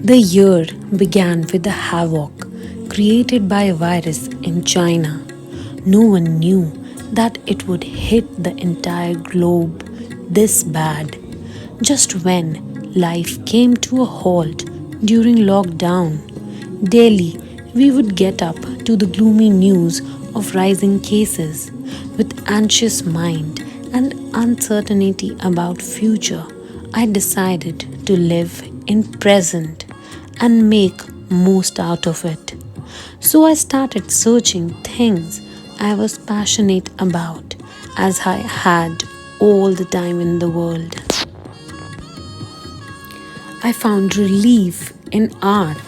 The year began with the havoc created by a virus in China. No one knew that it would hit the entire globe this bad. Just when life came to a halt during lockdown, daily we would get up to the gloomy news of rising cases with anxious mind and uncertainty about future. I decided to live in present and make most out of it. So I started searching things I was passionate about as I had all the time in the world. I found relief in art.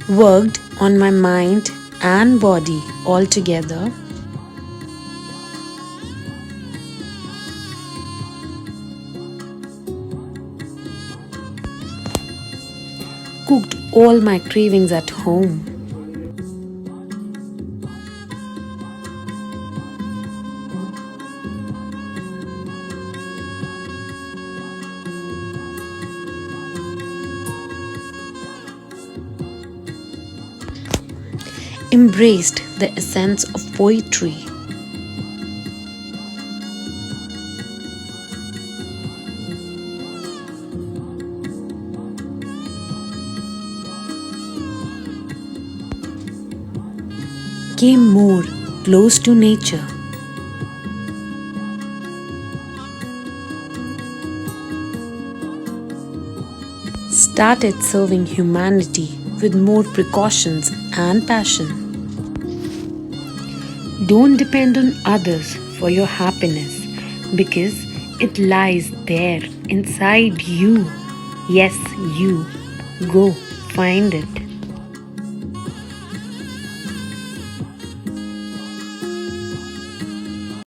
Worked on my mind and body altogether. Cooked all my cravings at home. Embraced the essence of poetry. Came more close to nature. Started serving humanity with more precautions and passion. Don't depend on others for your happiness because it lies there inside you. Yes, you. Go find it.